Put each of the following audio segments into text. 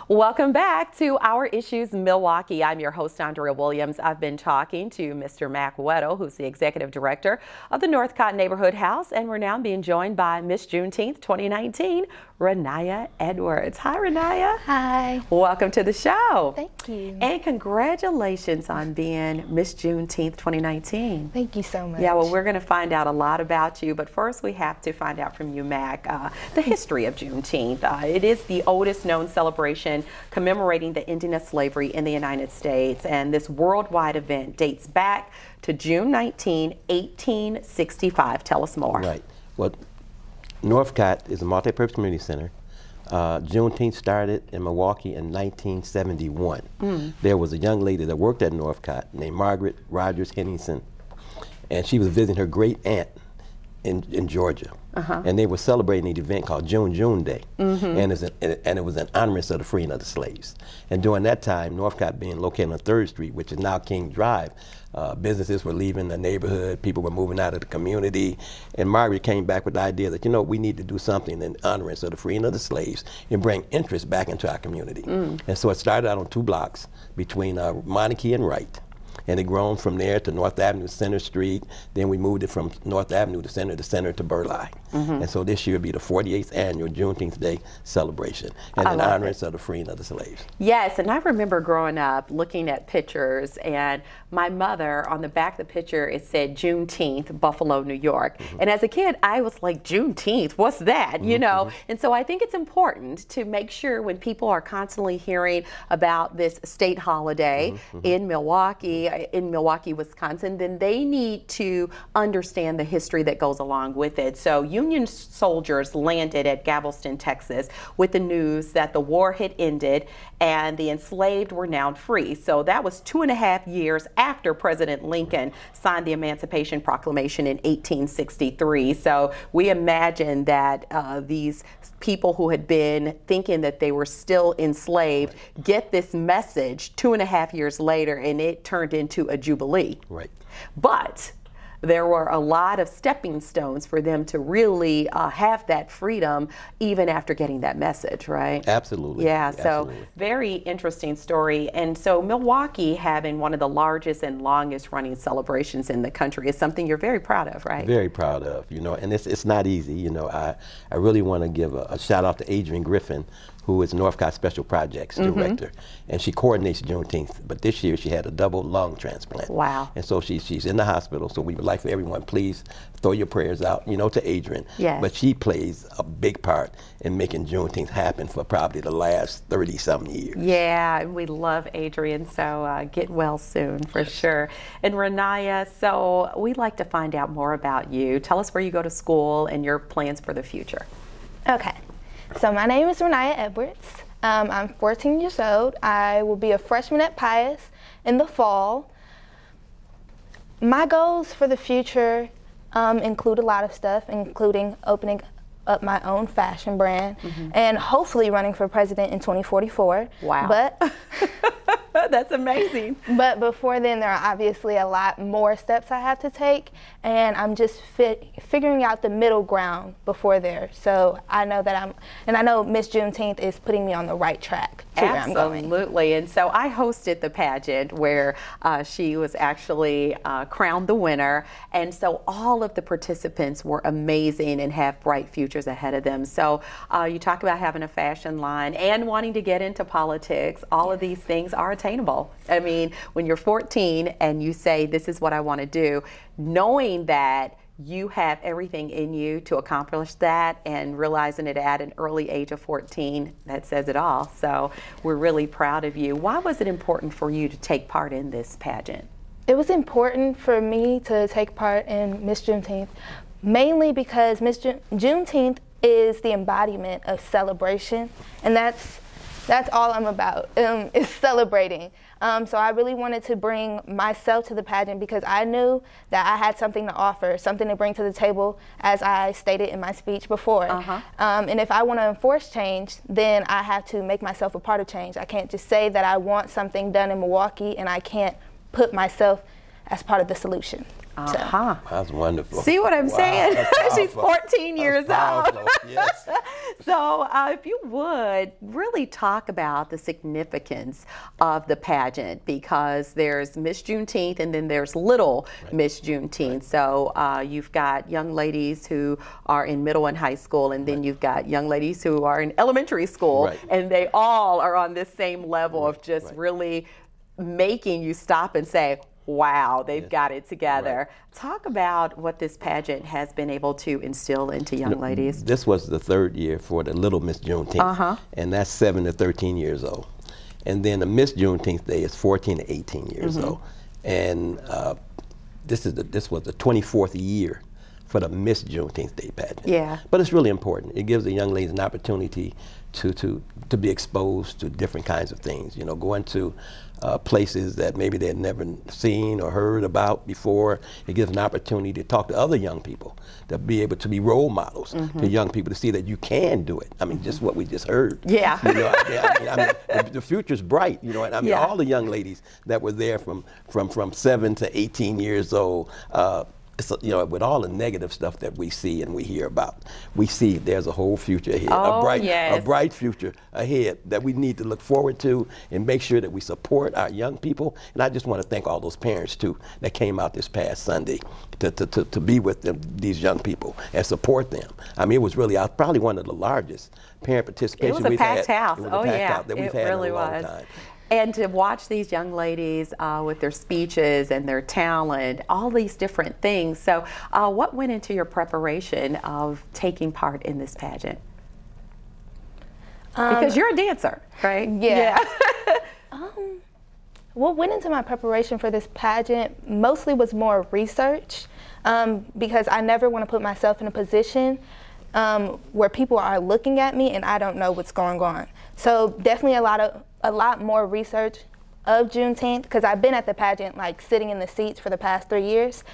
Welcome back to Our Issues Milwaukee. I'm your host, Andrea Williams. I've been talking to Mr. Mac Weddle, who's the executive director of the Northcott Neighborhood House, and we're now being joined by Miss Juneteenth 2019, Raniyah Edwards. Hi, Raniyah. Hi. Welcome to the show. Thank you. And congratulations on being Miss Juneteenth 2019. Thank you so much. Yeah, well, we're going to find out a lot about you, but first we have to find out from you, Mac, the history of Juneteenth. It is the oldest known celebration commemorating the ending of slavery in the United States, and this worldwide event dates back to June 19, 1865. Tell us more. Right. Well, Northcott is a multi-purpose community center. Juneteenth started in Milwaukee in 1971. There was a young lady that worked at Northcott named Margaret Rogers Henningsen, and she was visiting her great aunt in Georgia. And they were celebrating an event called June Day, and it was an honorance of the freeing of the slaves. And during that time, Northcott being located on 3rd Street, which is now King Drive, businesses were leaving the neighborhood, people were moving out of the community, and Margaret came back with the idea that, you know, we need to do something in honorance of the freeing of the slaves and bring interest back into our community. And so it started out on 2 blocks between Monarchy and Wright. And it grown from there to North Avenue, Center Street. Then we moved it from North Avenue to Center to Burleigh. And so this year will be the 48th annual Juneteenth Day celebration, and in honorance of the freeing of the slaves. Yes, and I remember growing up looking at pictures, and my mother, on the back of the picture, it said Juneteenth, Buffalo, New York. And as a kid, I was like, Juneteenth, what's that? You know? And so I think it's important to make sure when people are constantly hearing about this state holiday in Milwaukee, Wisconsin, then they need to understand the history that goes along with it. So Union soldiers landed at Galveston, Texas, with the news that the war had ended and the enslaved were now free. So that was 2.5 years after President Lincoln signed the Emancipation Proclamation in 1863. So we imagine that these people who had been thinking that they were still enslaved get this message 2.5 years later, and it turned into a jubilee. Right. But there were a lot of stepping stones for them to really have that freedom even after getting that message, right? Absolutely. Yeah, Absolutely. So very interesting story. And so Milwaukee having one of the largest and longest running celebrations in the country is something you're very proud of, right? Very proud of, you know, and it's not easy. You know, I really want to give a shout out to Adrian Griffin, who is Northcott Special Projects Director, and she coordinates Juneteenth. But this year she had a double lung transplant. Wow. And so she's in the hospital, so we would like for everyone, please throw your prayers out, you know, to Adrian. Yes. But she plays a big part in making Juneteenth happen for probably the last 30-something years. Yeah, we love Adrian, so get well soon for sure. And Raniyah, so we'd like to find out more about you. Tell us where you go to school and your plans for the future. Okay. So my name is Raniyah Edwards. I'm 14 years old. I will be a freshman at Pius in the fall. My goals for the future include a lot of stuff, including opening up my own fashion brand and hopefully running for president in 2044. Wow. But that's amazing. But before then, there are obviously a lot more steps I have to take, and I'm just figuring out the middle ground before there. So I know that I know Miss Juneteenth is putting me on the right track to where I'm going. Absolutely. And so I hosted the pageant where she was actually crowned the winner, and so all of the participants were amazing and have bright futures ahead of them. So you talk about having a fashion line and wanting to get into politics. All of these things are attainable. I mean, when you're 14 and you say, this is what I want to do, knowing that you have everything in you to accomplish that and realizing it at an early age of 14, that says it all. So we're really proud of you. Why was it important for you to take part in this pageant? It was important for me to take part in Miss Juneteenth, mainly because Miss Juneteenth is the embodiment of celebration, and that's all I'm about, is celebrating. So I really wanted to bring myself to the pageant because I knew that I had something to offer, something to bring to the table, as I stated in my speech before. And if I want to enforce change, then I have to make myself a part of change. I can't just say that I want something done in Milwaukee and I can't put myself as part of the solution. That's wonderful. See what I'm saying? She's 14 years old. Yes. So if you would really talk about the significance of the pageant, because there's Miss Juneteenth and then there's Little Miss Juneteenth. So you've got young ladies who are in middle and high school, and then you've got young ladies who are in elementary school, and they all are on this same level of just really making you stop and say, wow, they've got it together. Talk about what this pageant has been able to instill into young ladies. This was the 3rd year for the Little Miss Juneteenth, and that's 7 to 13 years old. And then the Miss Juneteenth Day is 14 to 18 years old. And this was the 24th year for the Miss Juneteenth Day pageant. Yeah. But it's really important. It gives the young ladies an opportunity to be exposed to different kinds of things. You know, going to places that maybe they had never seen or heard about before. It gives an opportunity to talk to other young people, to be able to be role models to young people, to see that you can do it. I mean, just what we just heard. Yeah. You know, I mean, the future's bright. You know, and I mean, all the young ladies that were there from 7 to 18 years old. You know, with all the negative stuff that we see and we hear about, we see there's a whole future ahead, a bright future ahead that we need to look forward to and make sure that we support our young people. And I just want to thank all those parents too that came out this past Sunday to be with them, these young people, and support them. I mean, it was really probably one of the largest parent participation we've had. It was a packed house. Oh yeah, that we've had really in a long time. And to watch these young ladies with their speeches and their talent, all these different things. So what went into your preparation of taking part in this pageant? Because you're a dancer, right? Yeah. What went into my preparation for this pageant mostly was more research, because I never want to put myself in a position where people are looking at me and I don't know what's going on. So definitely a lot more research of Juneteenth, because I've been at the pageant, like sitting in the seats for the past 3 years,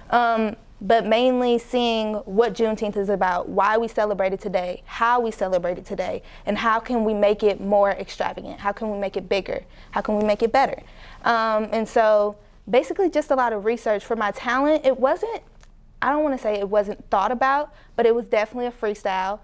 but mainly seeing what Juneteenth is about, why we celebrate it today, how we celebrate it today, and how can we make it more extravagant, how can we make it bigger, how can we make it better. And so basically just a lot of research. For my talent, it wasn't, I don't want to say it wasn't thought about, but it was definitely a freestyle,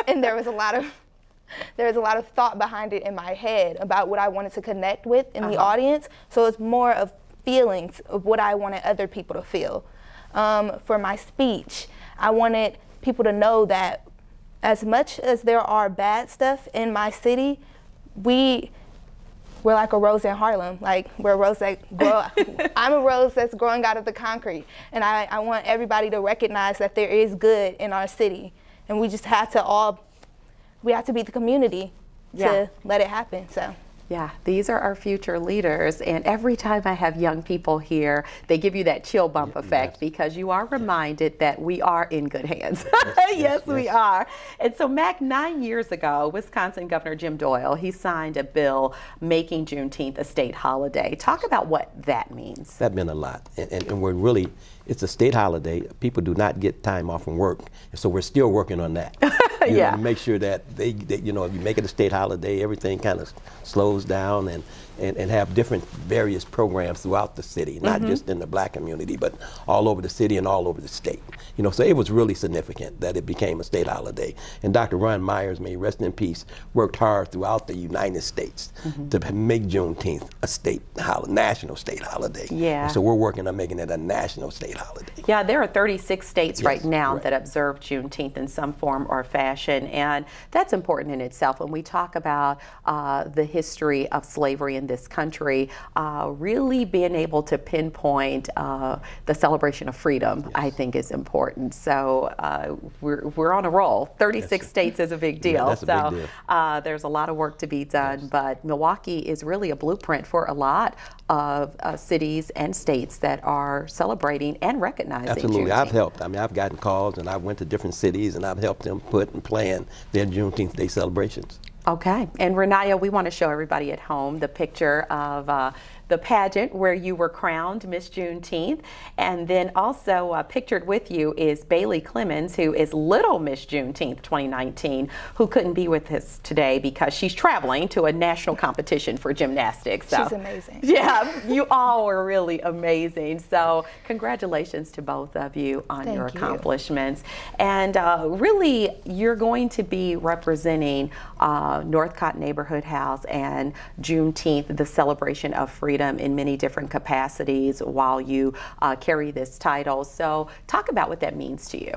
and there was a lot of thought behind it in my head about what I wanted to connect with in the audience. So it's more of feelings of what I wanted other people to feel. For my speech, I wanted people to know that as much as there are bad stuff in my city, we're like a rose in Harlem. Like, we're a rose that grow. I'm a rose that's growing out of the concrete. And I want everybody to recognize that there is good in our city. And we just have to we have to be the community to let it happen. So. Yeah, these are our future leaders, and every time I have young people here, they give you that chill bump effect, because you are reminded that we are in good hands. Yes, we are. And so, Mac, 9 years ago, Wisconsin Governor Jim Doyle, he signed a bill making Juneteenth a state holiday. Talk about what that means. That meant a lot, and we're really, it's a state holiday. People do not get time off from work, and so we're still working on that. You know, to make sure that they, you know, if you make it a state holiday, everything kind of slows down, and have different various programs throughout the city, not just in the black community, but all over the city and all over the state. You know, so it was really significant that it became a state holiday. And Dr. Ron Myers, may he rest in peace, worked hard throughout the United States to make Juneteenth a national state holiday. Yeah. And so we're working on making it a national state holiday. Yeah, there are 36 states right now that observe Juneteenth in some form or fashion, and that's important in itself. When we talk about the history of slavery in this country, really being able to pinpoint the celebration of freedom, I think, is important. So we're on a roll. 36 states is a big deal. Yeah, that's a big deal. There's a lot of work to be done, but Milwaukee is really a blueprint for a lot of cities and states that are celebrating and recognizing Absolutely. Juneteenth. I've helped. I mean, I've gotten calls, and I went to different cities, and I've helped them put and plan their Juneteenth Day celebrations. Okay, and Raniyah, we want to show everybody at home the picture of the pageant where you were crowned Miss Juneteenth. And then also pictured with you is Bailey Clemens, who is Little Miss Juneteenth 2019, who couldn't be with us today because she's traveling to a national competition for gymnastics. So, she's amazing. Yeah, you all were really amazing. So congratulations to both of you on your accomplishments. And really, you're going to be representing Northcott Neighborhood House and Juneteenth, the celebration of freedom, in many different capacities while you carry this title. So talk about what that means to you.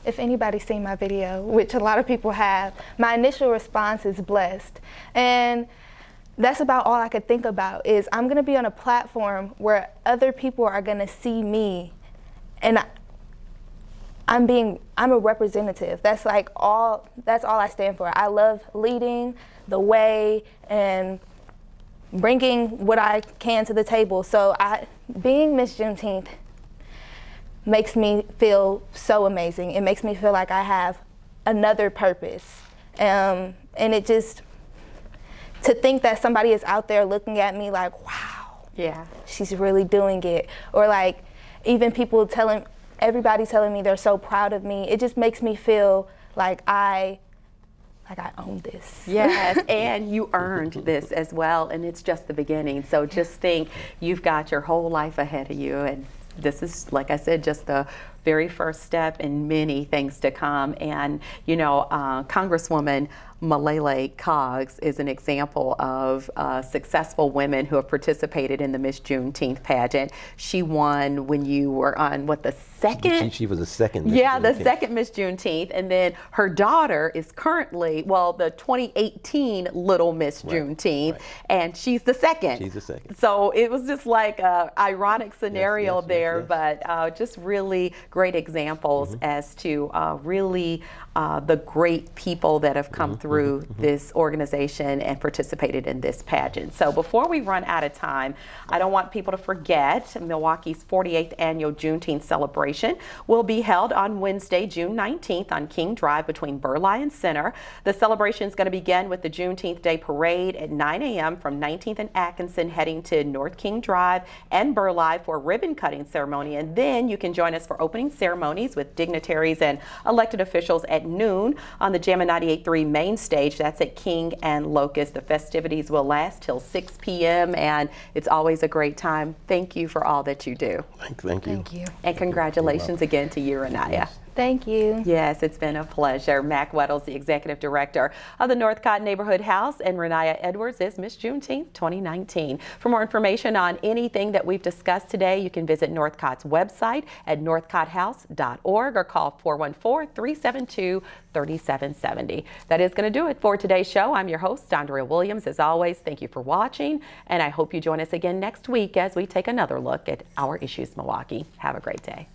If anybody's seen my video, which a lot of people have, my initial response is blessed. And that's about all I could think about, is I'm gonna be on a platform where other people are gonna see me, and I'm a representative. That's like that's all I stand for. I love leading the way and bringing what I can to the table. So being Miss Juneteenth makes me feel so amazing. It makes me feel like I have another purpose. And it just, to think that somebody is out there looking at me like, wow, yeah, she's really doing it. Or like, even people everybody telling me they're so proud of me. It just makes me feel like I own this. Yes, and you earned this as well, and it's just the beginning. So just think, you've got your whole life ahead of you, and this is, like I said, just the very first step in many things to come. And you know, Congresswoman Malele Coggs is an example of successful women who have participated in the Miss Juneteenth pageant. She won when you were on, what, the second? She was the second Miss Yeah, Juneteenth. the second Miss Juneteenth. And then her daughter is currently, well, the 2018 Little Miss Juneteenth, and she's the second. She's the second. So it was just like an ironic scenario there, but just really great examples as to really the great people that have come through this organization and participated in this pageant. So before we run out of time, I don't want people to forget Milwaukee's 48th annual Juneteenth celebration will be held on Wednesday, June 19th on King Drive between Burleigh and Center. The celebration is going to begin with the Juneteenth Day Parade at 9 a.m. from 19th and Atkinson, heading to North King Drive and Burleigh for a ribbon cutting ceremony. And then you can join us for opening ceremonies with dignitaries and elected officials at noon on the Jammin' 98.3 main stage. That's at King and Locust. The festivities will last till 6 p.m. and it's always a great time. Thank you for all that you do. Thank you. Thank you. And congratulations again to you, Raniyah. Yes. Thank you. Yes, it's been a pleasure. Mac Weddle's the executive director of the Northcott Neighborhood House, and Raniyah Edwards is Miss Juneteenth 2019. For more information on anything that we've discussed today, you can visit Northcott's website at northcotthouse.org or call 414-372-3770. That is going to do it for today's show. I'm your host, Andrea Williams. As always, thank you for watching, and I hope you join us again next week as we take another look at our issues, Milwaukee. Have a great day.